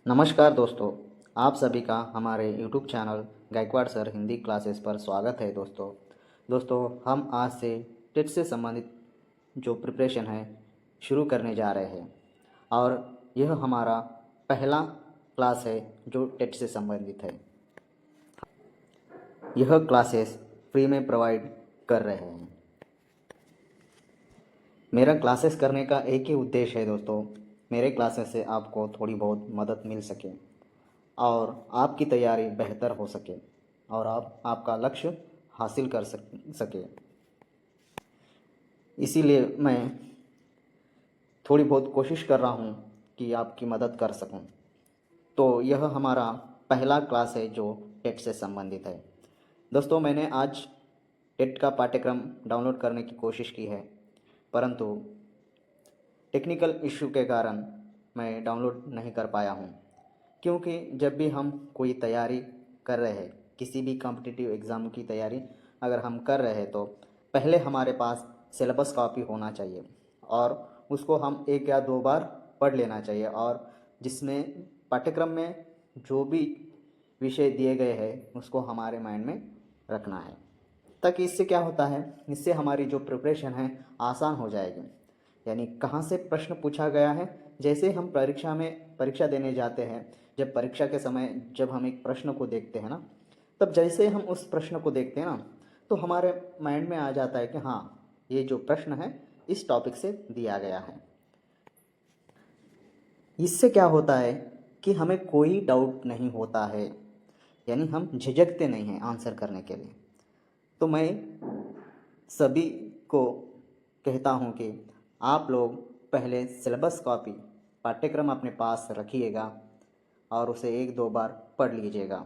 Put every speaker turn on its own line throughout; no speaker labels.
नमस्कार दोस्तों, आप सभी का हमारे YouTube channel Gaikwad sir Hindi classes पर स्वागत है। दोस्तों हम आज से टेट से संबंधित जो प्रिपरेशन है शुरू करने जा रहे हैं और यह हमारा पहला क्लास है जो टेट से संबंधित है। यह क्लासेस फ्री में प्रोवाइड कर रहे हैं। मेरा क्लासेस करने का एक ही उद्देश्य है दोस्तों, मेरे क्लासेस से आपको थोड़ी बहुत मदद मिल सके और आपकी तैयारी बेहतर हो सके और आप आपका लक्ष्य हासिल कर सके। इसीलिए मैं थोड़ी बहुत कोशिश कर रहा हूँ कि आपकी मदद कर सकूँ। तो यह हमारा पहला क्लास है जो टेट से संबंधित है। दोस्तों मैंने आज टेट का पाठ्यक्रम डाउनलोड करने की कोशिश की है, परंतु टेक्निकल इश्यू के कारण मैं डाउनलोड नहीं कर पाया हूँ। क्योंकि जब भी हम कोई तैयारी कर रहे हैं, किसी भी कॉम्पिटिटिव एग्ज़ाम की तैयारी अगर हम कर रहे हैं, तो पहले हमारे पास सिलेबस कॉपी होना चाहिए और उसको हम एक या दो बार पढ़ लेना चाहिए और जिसमें पाठ्यक्रम में जो भी विषय दिए गए हैं उसको हमारे माइंड में रखना है, ताकि इससे क्या होता है, इससे हमारी जो प्रिपरेशन है आसान हो जाएगी। यानी कहाँ से प्रश्न पूछा गया है, जैसे हम परीक्षा देने जाते हैं, जब परीक्षा के समय जब हम एक प्रश्न को देखते हैं ना, तब जैसे हम उस प्रश्न को देखते हैं ना, तो हमारे माइंड में आ जाता है कि हाँ, ये जो प्रश्न है इस टॉपिक से दिया गया है। इससे क्या होता है कि हमें कोई डाउट नहीं होता है, यानी हम झिझकते नहीं हैं आंसर करने के लिए। तो मैं सभी को कहता हूँ कि आप लोग पहले सिलेबस कॉपी पाठ्यक्रम अपने पास रखिएगा और उसे एक दो बार पढ़ लीजिएगा।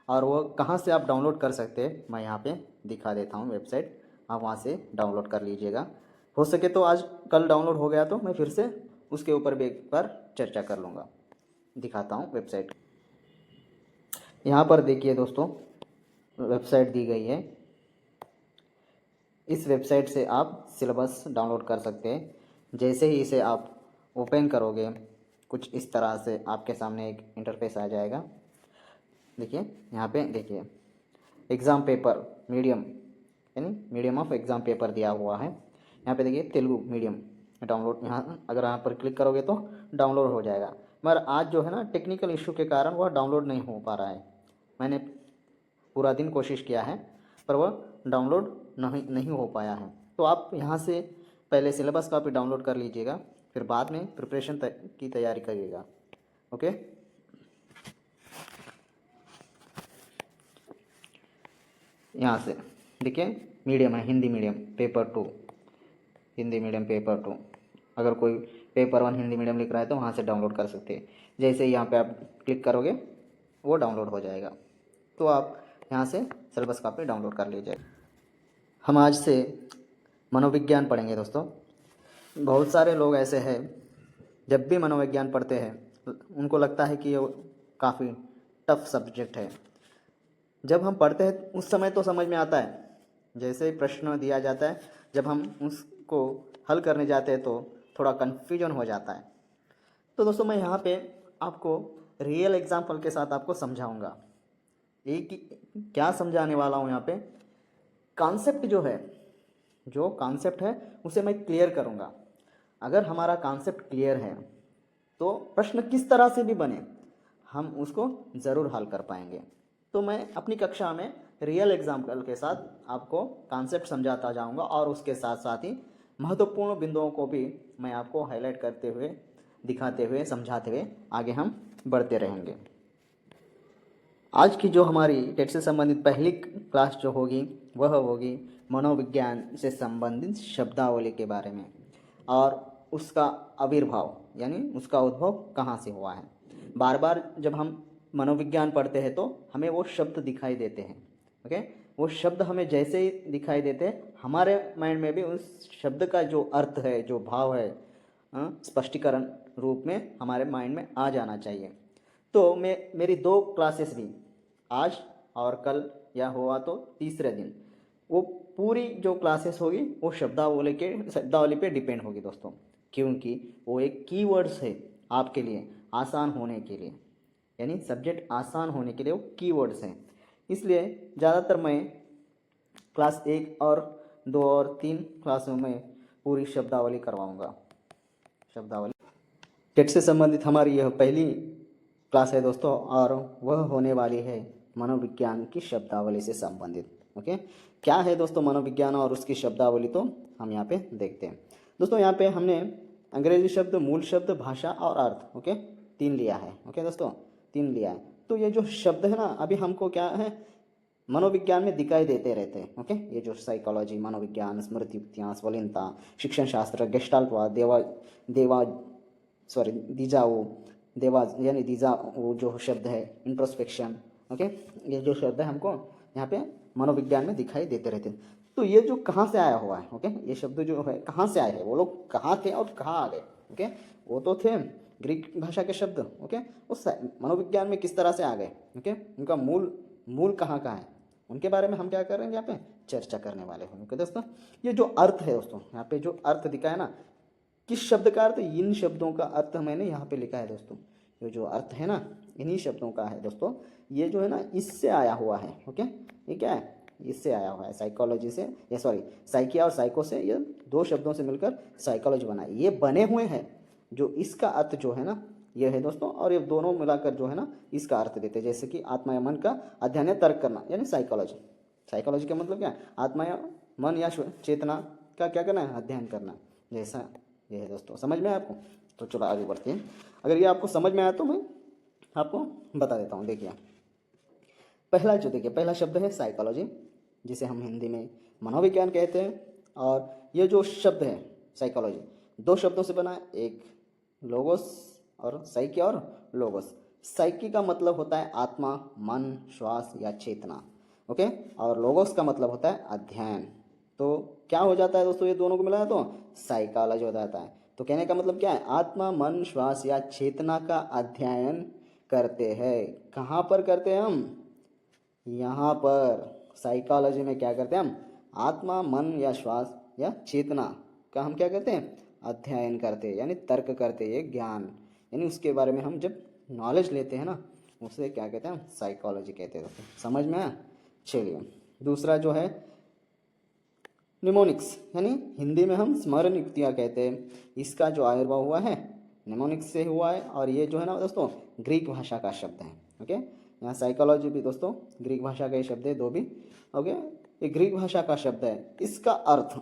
और वो कहाँ से आप डाउनलोड कर सकते हैं, मैं यहाँ पे दिखा देता हूँ वेबसाइट, आप वहाँ से डाउनलोड कर लीजिएगा। हो सके तो आज कल डाउनलोड हो गया तो मैं फिर से उसके ऊपर भी एक बार चर्चा कर लूँगा। दिखाता हूँ वेबसाइट। यहाँ पर देखिए दोस्तों, वेबसाइट दी गई है। इस वेबसाइट से आप सिलेबस डाउनलोड कर सकते हैं। जैसे ही इसे आप ओपन करोगे, कुछ इस तरह से आपके सामने एक इंटरफेस आ जाएगा। देखिए यहाँ पे देखिए, एग्ज़ाम पेपर मीडियम, यानी मीडियम ऑफ एग्ज़ाम पेपर दिया हुआ है। यहाँ पे देखिए तेलुगु मीडियम डाउनलोड, यहाँ अगर यहाँ पर क्लिक करोगे तो डाउनलोड हो जाएगा। मगर आज जो है ना, टेक्निकल इशू के कारण वह डाउनलोड नहीं हो पा रहा है। मैंने पूरा दिन कोशिश किया है पर वह डाउनलोड नहीं हो पाया है। तो आप यहाँ से पहले सिलेबस कॉपी डाउनलोड कर लीजिएगा, फिर बाद में प्रिपरेशन की तैयारी करिएगा। ओके, यहाँ से देखिए मीडियम है Hindi medium paper 2, Hindi medium paper 2। अगर कोई पेपर 1 हिंदी मीडियम लिख रहा है तो वहाँ से डाउनलोड कर सकते हैं। जैसे यहाँ पे आप क्लिक करोगे वो डाउनलोड हो जाएगा। तो आप यहाँ से सिलेबस कॉपी डाउनलोड कर लीजिए। हम आज से मनोविज्ञान पढ़ेंगे दोस्तों। बहुत सारे लोग ऐसे हैं, जब भी मनोविज्ञान पढ़ते हैं उनको लगता है कि ये काफ़ी टफ सब्जेक्ट है। जब हम पढ़ते हैं उस समय तो समझ में आता है, जैसे ही प्रश्न दिया जाता है जब हम उसको हल करने जाते हैं तो थोड़ा कन्फ्यूजन हो जाता है। तो दोस्तों मैं यहाँ पे आपको रियल एग्जाम्पल के साथ आपको समझाऊंगा। एक क्या समझाने वाला हूँ यहाँ पे, कॉन्सेप्ट जो कॉन्सेप्ट है उसे मैं क्लियर करूँगा। अगर हमारा कॉन्सेप्ट क्लियर है तो प्रश्न किस तरह से भी बने हम उसको ज़रूर हल कर पाएंगे। तो मैं अपनी कक्षा में रियल एग्जाम्पल के साथ आपको कॉन्सेप्ट समझाता जाऊंगा और उसके साथ साथ ही महत्वपूर्ण बिंदुओं को भी मैं आपको हाईलाइट करते हुए, दिखाते हुए, समझाते हुए आगे हम बढ़ते रहेंगे। आज की जो हमारी टेट से संबंधित पहली क्लास जो होगी वह होगी मनोविज्ञान से संबंधित शब्दावली के बारे में और उसका आविर्भाव, यानी उसका उद्भव कहाँ से हुआ है। बार बार जब हम मनोविज्ञान पढ़ते हैं तो हमें वो शब्द दिखाई देते हैं। ओके, वो शब्द हमें जैसे ही दिखाई देते हैं हमारे माइंड में भी उस शब्द का जो अर्थ है, जो भाव है, स्पष्टीकरण रूप में हमारे माइंड में आ जाना चाहिए। तो मेरी 2 क्लासेस भी आज और कल, या हुआ तो तीसरे दिन, वो पूरी जो क्लासेस होगी वो शब्दावली पे डिपेंड होगी दोस्तों, क्योंकि वो एक कीवर्ड्स है आपके लिए आसान होने के लिए। यानी सब्जेक्ट आसान होने के लिए वो कीवर्ड्स हैं। इसलिए ज़्यादातर मैं क्लास 1 और 2 और 3 क्लासों में पूरी शब्दावली करवाऊँगा। शब्दावली टेट से संबंधित हमारी यह पहली क्लास है दोस्तों, और वह होने वाली है मनोविज्ञान की शब्दावली से संबंधित। ओके, क्या है दोस्तों मनोविज्ञान और उसकी शब्दावली, तो हम यहाँ पे देखते हैं। दोस्तों यहाँ पे हमने अंग्रेजी शब्द, मूल शब्द, भाषा और अर्थ, ओके, 3 लिया है। ओके दोस्तों, 3 लिया है। तो ये जो शब्द है ना, अभी हमको क्या है मनोविज्ञान में दिखाई देते रहते हैं। ओके, ये जो साइकोलॉजी, मनोविज्ञान, स्मृति युक्तियाँ, स्वलिनता, शिक्षण शास्त्र, गेस्टाल्टवाद, दीजाओ, देवा यानी दीजा वो जो शब्द है, इंट्रोस्पेक्शन, ओके, ये जो शब्द है हमको यहाँ पे मनोविज्ञान में दिखाई देते रहते हैं। तो ये जो कहाँ से आया हुआ है, ओके, ये शब्द जो है कहाँ से आए हैं, वो लोग कहाँ थे और कहाँ आ गए। ओके, वो तो थे ग्रीक भाषा के शब्द। ओके, उस मनोविज्ञान में किस तरह से आ गए, ओके, उनका मूल कहाँ का है, उनके बारे में हम क्या कर रहे हैं यहाँ पे चर्चा करने वाले हैं। ओके दोस्तों, ये जो अर्थ है दोस्तों, यहाँ पे जो अर्थ दिखा है ना, किस शब्द का अर्थ, इन शब्दों का अर्थ मैंने यहाँ पे लिखा है दोस्तों। ये जो अर्थ है ना, इन्हीं शब्दों का है दोस्तों। ये जो है ना, इससे आया हुआ है। ओके, ये क्या है, इससे आया हुआ है साइकोलॉजी से, ये सॉरी साइकिया और साइको से, ये 2 शब्दों से मिलकर साइकोलॉजी बना है। ये बने हुए हैं, जो इसका अर्थ जो है ना ये है दोस्तों, और ये दोनों मिलाकर जो है ना इसका अर्थ देते हैं। जैसे कि आत्मा या मन का अध्ययन या तर्क करना, यानी साइकोलॉजी। साइकोलॉजी का मतलब क्या है, आत्मा या मन या चेतना का क्या करना है, अध्ययन करना, जैसा ये है दोस्तों। समझ में आया आपको? तो चलो आगे बढ़ते हैं। अगर ये आपको समझ में आया तो मैं आपको बता देता हूँ। देखिए पहला शब्द है साइकोलॉजी, जिसे हम हिंदी में मनोविज्ञान कहते हैं। और ये जो शब्द है साइकोलॉजी 2 शब्दों से बना है, एक लोगोस और साइकी और लोगोस। साइकी का मतलब होता है आत्मा, मन, श्वास या चेतना। ओके, और लोगोस का मतलब होता है अध्ययन। तो क्या हो जाता है दोस्तों, ये दोनों को मिलाया तो साइकोलॉजी हो जाता है। तो कहने का मतलब क्या है, आत्मा, मन, श्वास या चेतना का अध्ययन करते हैं। कहाँ पर करते हैं हम, यहाँ पर साइकोलॉजी में क्या करते हैं हम, आत्मा, मन या श्वास या चेतना का हम क्या करते हैं, अध्ययन करते हैं, यानी तर्क करते हैं, ज्ञान, यानी उसके बारे में हम जब नॉलेज लेते हैं ना, उसे क्या कहते हैं हम, साइकोलॉजी कहते हैं दोस्तों। समझ में आया? चलिए, दूसरा जो है निमोनिक्स, यानी हिंदी में हम स्मरण युक्तियाँ कहते हैं। इसका जो आविर्भाव हुआ है निमोनिक्स से हुआ है, और ये जो है ना दोस्तों ग्रीक भाषा का शब्द है। ओके, यहाँ साइकोलॉजी भी दोस्तों ग्रीक भाषा का ही शब्द है, 2 भी। ओके, ये ग्रीक भाषा का शब्द है। इसका अर्थ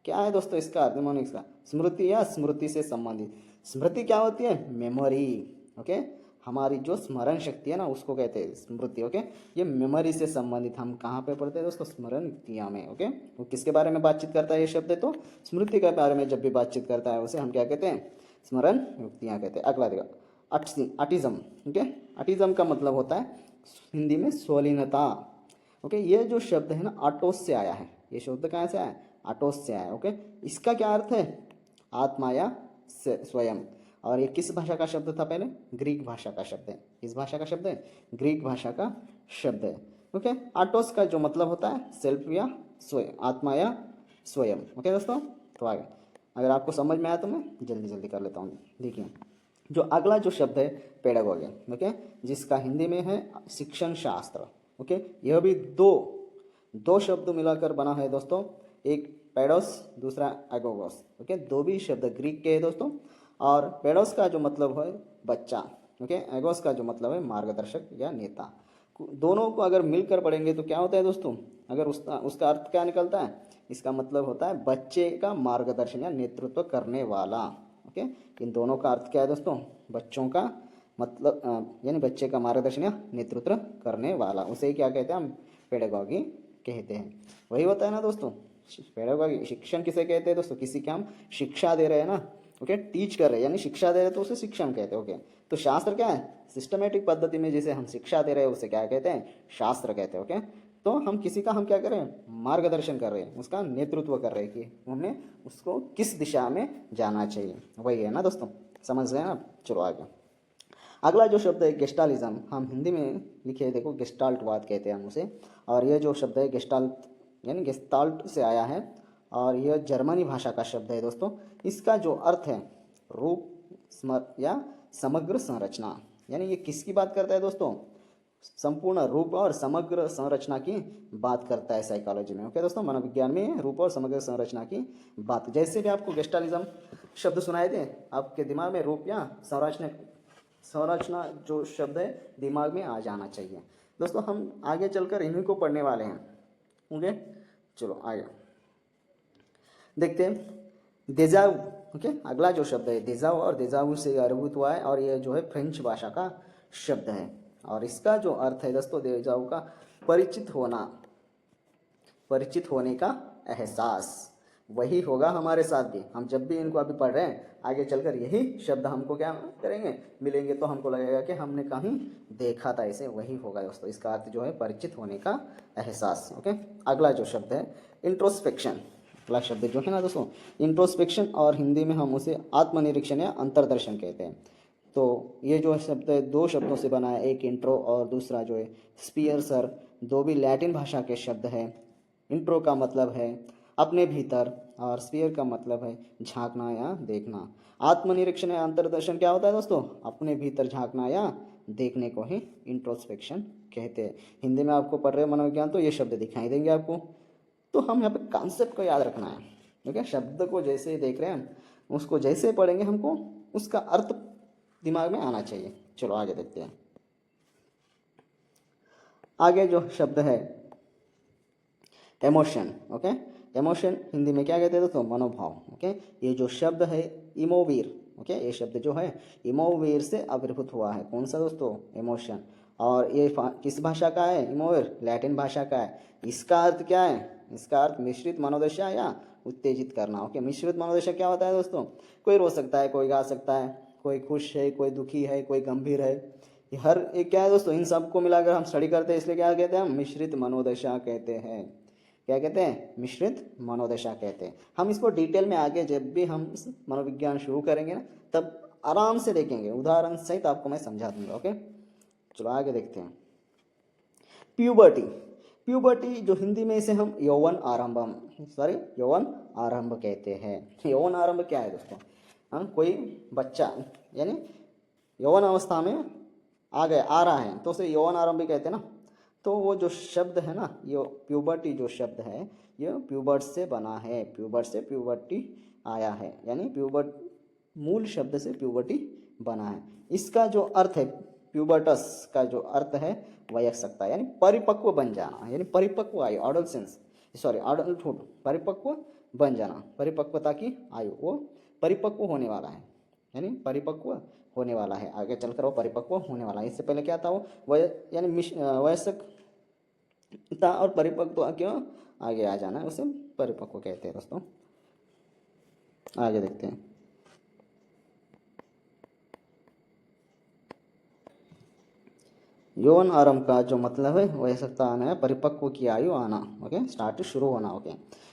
क्या है दोस्तों, इसका अर्थ निमोनिक्स का स्मृति या स्मृति से संबंधित। स्मृति क्या होती है, मेमोरी। ओके, हमारी जो स्मरण शक्ति है ना उसको कहते हैं स्मृति। ओके, ये मेमोरी से संबंधित हम कहाँ पे पढ़ते हैं दोस्तों, स्मरण युक्तियाँ में। ओके, वो किसके बारे में बातचीत करता है ये शब्द, तो स्मृति के बारे में जब भी बातचीत करता है उसे हम क्या कहते हैं, स्मरण युक्तियाँ कहते हैं। अगला देखो अटिज्म। ओके, अटिज्म का मतलब होता है हिंदी में स्वलीनता। ओके, ये जो शब्द है ना आटोस से आया है। ये शब्द कहाँ से आया, आटोस से आया। ओके, इसका क्या अर्थ है, आत्मा या स्वयं। और ये किस भाषा का शब्द था, पहले ग्रीक भाषा का शब्द है। किस भाषा का शब्द है, ग्रीक भाषा का शब्द है। ओके, आटोस का जो मतलब होता है सेल्फ या स्वयं, आत्मा या स्वयं। ओके दोस्तों, तो आगे अगर आपको समझ में आया तो मैं जल्दी कर लेता हूँ। देखिए, जो अगला जो शब्द है पेडागोगी। ओके, जिसका हिंदी में है शिक्षण शास्त्र। ओके, यह भी दो शब्द मिलाकर बना है दोस्तों, एक पेडोस, दूसरा एगोगोस। ओके, 2 भी शब्द ग्रीक के हैं दोस्तों। और पेडोस का जो मतलब है बच्चा, ओके, एगोस का जो मतलब है मार्गदर्शक या नेता। दोनों को अगर मिलकर पढ़ेंगे तो क्या होता है दोस्तों, अगर उसका अर्थ क्या निकलता है, इसका मतलब होता है बच्चे का मार्गदर्शन या नेतृत्व करने वाला। ओके, इन दोनों का अर्थ क्या है दोस्तों, बच्चों का मतलब यानी बच्चे का मार्गदर्शन या नेतृत्व करने वाला, उसे क्या कहते हैं हम, पेडागोगी कहते हैं। वही होता है ना दोस्तों, पेडागोगी। शिक्षण किसे कहते हैं दोस्तों, किसी की हम शिक्षा दे रहे हैं ना, ओके, टीच कर रहे हैं यानी शिक्षा दे रहे हैं तो उसे शिक्षण कहते हैं। ओके, तो शास्त्र क्या है, सिस्टमेटिक पद्धति में जिसे हम शिक्षा दे रहे हैं उसे क्या कहते हैं, शास्त्र कहते हैं। ओके, तो हम किसी का हम क्या कर रहे हैं, मार्गदर्शन कर रहे हैं, उसका नेतृत्व कर रहे हैं कि हमें उसको किस दिशा में जाना चाहिए। वही है ना दोस्तों, समझ गए ना? चलो आगे। अगला जो शब्द है गेस्टालिज्म, हम हिंदी में लिखे देखो गेस्टाल्टवाद कहते हैं हम उसे। और यह जो शब्द है गेस्टाल्ट यानी गेस्टाल्ट से आया है, और यह जर्मनी भाषा का शब्द है दोस्तों। इसका जो अर्थ है रूप, स्मर या समग्र संरचना। यानी ये किसकी बात करता है दोस्तों? संपूर्ण रूप और समग्र संरचना की बात करता है साइकोलॉजी में। ओके दोस्तों, मनोविज्ञान में रूप और समग्र संरचना की बात। जैसे भी आपको गेस्टालिज्म शब्द सुनाए थे, आपके दिमाग में रूप या संरचना संरचना जो शब्द है दिमाग में आ जाना चाहिए। दोस्तों हम आगे चलकर इन्हीं को पढ़ने वाले हैं। ओके चलो आगे देखते हैं देजाऊ। ओके अगला जो शब्द है देजाऊ, और देजाऊ से अभिभूत हुआ है, और ये जो है फ्रेंच भाषा का शब्द है। और इसका जो अर्थ है दोस्तों देजाऊ का परिचित होना, परिचित होने का एहसास। वही होगा हमारे साथ भी। हम जब भी इनको अभी पढ़ रहे हैं, आगे चलकर यही शब्द हमको क्या करेंगे, मिलेंगे तो हमको लगेगा कि हमने कहीं देखा था इसे। वही होगा दोस्तों, इसका अर्थ जो है परिचित होने का एहसास। ओके अगला जो शब्द है इंट्रोस्पेक्शन। अगला शब्द जो है ना दोस्तों इंट्रोस्पेक्शन, और हिंदी में हम उसे आत्मनिरीक्षण या अंतर्दर्शन कहते हैं। तो ये जो शब्द है दो शब्दों से बना है, एक इंट्रो और दूसरा जो है स्पियर्सर। दो भी लैटिन भाषा के शब्द है। इंट्रो का मतलब है अपने भीतर, और स्पीयर का मतलब है झांकना या देखना। आत्मनिरीक्षण या अंतर्दर्शन क्या होता है दोस्तों? अपने भीतर झांकना या देखने को ही इंट्रोस्पेक्शन कहते हैं। हिंदी में आपको पढ़ रहे मनोविज्ञान तो ये शब्द दिखाई देंगे आपको। तो हम यहाँ पे कॉन्सेप्ट को याद रखना है। ठीक है, शब्द को जैसे ही देख रहे हैं हम, उसको जैसे पढ़ेंगे हमको उसका अर्थ दिमाग में आना चाहिए। चलो आगे देखते हैं। आगे जो शब्द है इमोशन। ओके इमोशन हिंदी में क्या कहते हैं दोस्तों? मनोभाव। ओके ये जो शब्द है इमोवीर। ओके ये शब्द जो है इमोवीर से आविर्भूत हुआ है। कौन सा दोस्तों? इमोशन। और ये किस भाषा का है? इमोवीर लैटिन भाषा का है। इसका अर्थ क्या है? इसका अर्थ मिश्रित मनोदशा या उत्तेजित करना। ओके मिश्रित मनोदशा क्या होता है दोस्तों? कोई रो सकता है, कोई गा सकता है, कोई खुश है, कोई दुखी है, कोई गंभीर है। ये हर एक क्या है दोस्तों? इन सबको मिलाकर हम स्टडी करते हैं, इसलिए क्या कहते हैं? हम मिश्रित मनोदशा कहते हैं। क्या कहते हैं? मिश्रित मनोदशा कहते हैं। हम इसको डिटेल में आगे जब भी हम मनोविज्ञान शुरू करेंगे ना, तब आराम से देखेंगे, उदाहरण सहित आपको मैं समझा दूंगा। ओके चलो आगे देखते हैं। प्यूबर्टी। प्यूबर्टी जो हिंदी में इसे हम यौवन आरंभम यौवन आरंभ कहते हैं। यौवन आरंभ क्या है दोस्तों? हाँ कोई बच्चा यानी यौवन अवस्था में आ रहा है तो उसे यौवन आरंभ भी कहते हैं ना। तो वो जो शब्द है ना, ये प्यूबर्टी जो शब्द है ये प्यूबर्ट से बना है। प्यूबर्ट से प्यूबर्टी आया है, यानी प्यूबर्ट मूल शब्द से प्यूबर्टी बना है। इसका जो अर्थ है प्यूबर्टस का जो अर्थ है वयस्कता, यानी परिपक्व बन जाना, यानी परिपक्व आयु, एडोलसेंस एडल्टहुड, परिपक्व बन जाना, परिपक्वता की आयु, वो परिपक्व होने वाला है, यानी परिपक्व होने वाला है। आगे चलकर वो परिपक्व होने वाला है। इससे पहले क्या था? वो यानी वयस्कता और परिपक्व क्यों आगे आ जाना है, उसे परिपक्व कहते हैं दोस्तों। आगे देखते हैं। यौवन आरंभ का जो मतलब है वयस्कता आना है, परिपक्व की आयु आना। ओके स्टार्ट शुरू होना। ओके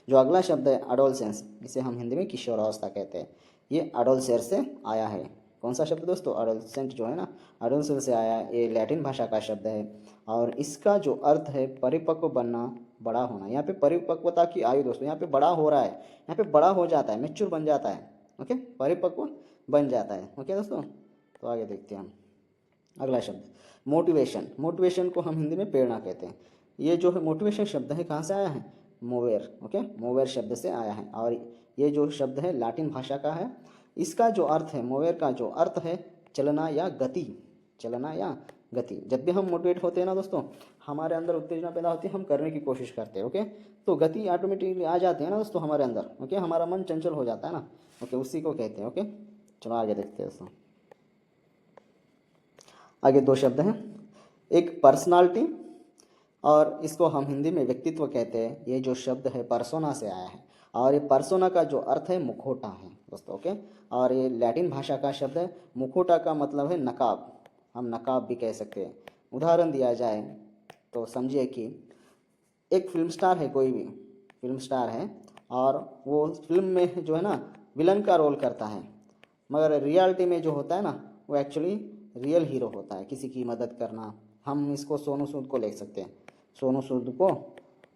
जो अगला शब्द है एडोलसेंस, इसे हम हिंदी में किशोरावस्था कहते हैं। ये एडोलसेर से आया है। कौन सा शब्द दोस्तों? एडोलसेंट जो है ना, एडोलसेंट से आया है। ये लैटिन भाषा का शब्द है, और इसका जो अर्थ है परिपक्व बनना, बड़ा होना। यहाँ पे परिपक्वता की आयु दोस्तों, यहाँ पे बड़ा हो रहा है, यहाँ पे बड़ा हो जाता है, मैच्योर बन जाता है। ओके परिपक्व बन जाता है। ओके दोस्तों तो आगे देखते हैं हम। अगला शब्द मोटिवेशन। मोटिवेशन को हम हिंदी में प्रेरणा कहते हैं। ये जो है मोटिवेशन शब्द है कहाँ से आया है? मोवेर। ओके मोवेर शब्द से आया है, और ये जो शब्द है लैटिन भाषा का है। इसका जो अर्थ है मोवेर का जो अर्थ है चलना या गति, चलना या गति। जब भी हम मोटिवेट होते हैं ना दोस्तों, हमारे अंदर उत्तेजना पैदा होती है, हम करने की कोशिश करते हैं। ओके तो गति ऑटोमेटिकली आ जाती है ना दोस्तों हमारे अंदर। ओके हमारा मन चंचल हो जाता है ना। ओके उसी को कहते हैं। ओके चलो आगे देखते हैं दोस्तों। आगे दो शब्द हैं, एक पर्सनालिटी, और इसको हम हिंदी में व्यक्तित्व कहते हैं। ये जो शब्द है पर्सोना से आया है, और ये पर्सोना का जो अर्थ है मुखौटा है दोस्तों। ओके और ये लैटिन भाषा का शब्द है। मुखौटा का मतलब है नकाब, हम नकाब भी कह सकते हैं। उदाहरण दिया जाए तो समझिए कि एक फिल्म स्टार है, कोई भी फिल्म स्टार है, और वो फिल्म में जो है ना विलन का रोल करता है, मगर रियलिटी में जो होता है ना वो एक्चुअली रियल हीरो होता है, किसी की मदद करना। हम इसको सोनू सूद को ले सकते हैं, सोनू सूद को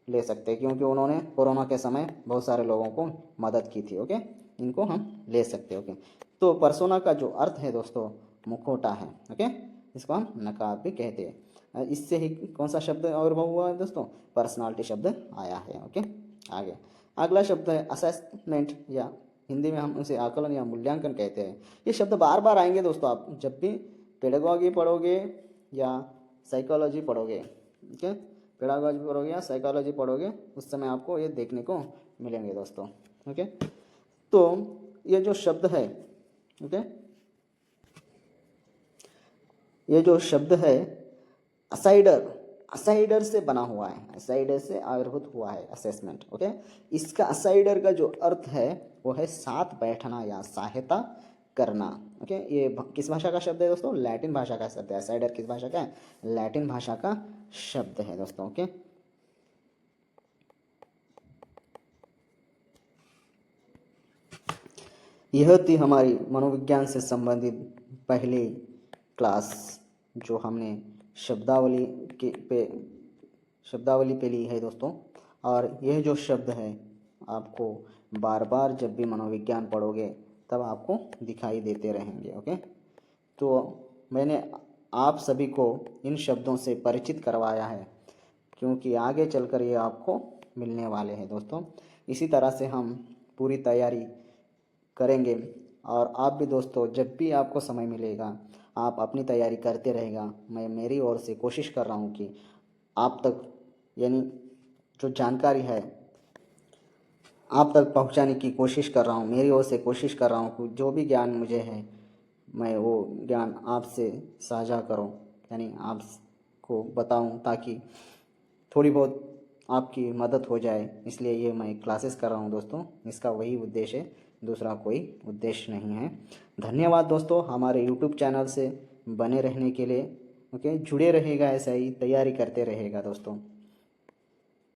ले सकते हैं, क्योंकि उन्होंने कोरोना के समय बहुत सारे लोगों को मदद की थी। ओके इनको हम ले सकते हैं। ओके तो पर्सोना का जो अर्थ है दोस्तों मुखौटा है। ओके इसको हम नकाब भी कहते हैं। इससे ही कौन सा शब्द आविर्भाव हुआ है दोस्तों, पर्सनालिटी शब्द आया है। ओके, आगे अगला शब्द है असेसमेंट, या हिंदी में हम उसे आकलन या मूल्यांकन कहते हैं। ये शब्द बार बार आएंगे दोस्तों, आप जब भी पेडागॉजी पढ़ोगे या साइकोलॉजी पढ़ोगे, ठीक है, पेडागॉजी पढ़ोगे या साइकोलॉजी पढ़ोगे, उस समय आपको ये देखने को मिलेंगे दोस्तों। ओके, तो ये जो शब्द है, ओके, ये जो शब्द है असाइडर, असाइडर से बना हुआ है, असाइडर से आविर्भूत हुआ है असेसमेंट। ओके, इसका असाइडर का जो अर्थ है वो है साथ बैठना या सहायता करना। ओके, ये किस भाषा का शब्द है दोस्तों, लैटिन भाषा का शब्द है। असाइडर किस भाषा का है, लैटिन भाषा का शब्द है दोस्तों। ओके, यह थी हमारी मनोविज्ञान से संबंधित पहली क्लास, जो हमने शब्दावली पे ली है दोस्तों। और यह जो शब्द है आपको बार बार जब भी मनोविज्ञान पढ़ोगे तब आपको दिखाई देते रहेंगे। ओके, तो मैंने आप सभी को इन शब्दों से परिचित करवाया है, क्योंकि आगे चलकर ये आपको मिलने वाले हैं दोस्तों। इसी तरह से हम पूरी तैयारी करेंगे, और आप भी दोस्तों जब भी आपको समय मिलेगा आप अपनी तैयारी करते रहेगा। मैं मेरी ओर से कोशिश कर रहा हूँ कि आप तक, यानी जो जानकारी है आप तक पहुँचाने की कोशिश कर रहा हूँ। मेरी ओर से कोशिश कर रहा हूँ कि जो भी ज्ञान मुझे है मैं वो ज्ञान आपसे साझा करूँ, यानी आपको बताऊँ, ताकि थोड़ी बहुत आपकी मदद हो जाए। इसलिए ये मैं क्लासेस कर रहा हूँ दोस्तों, इसका वही उद्देश्य है, दूसरा कोई उद्देश्य नहीं है। धन्यवाद दोस्तों हमारे यूट्यूब चैनल से बने रहने के लिए। ओके, जुड़े रहेगा, ऐसा ही तैयारी करते रहेगा दोस्तों।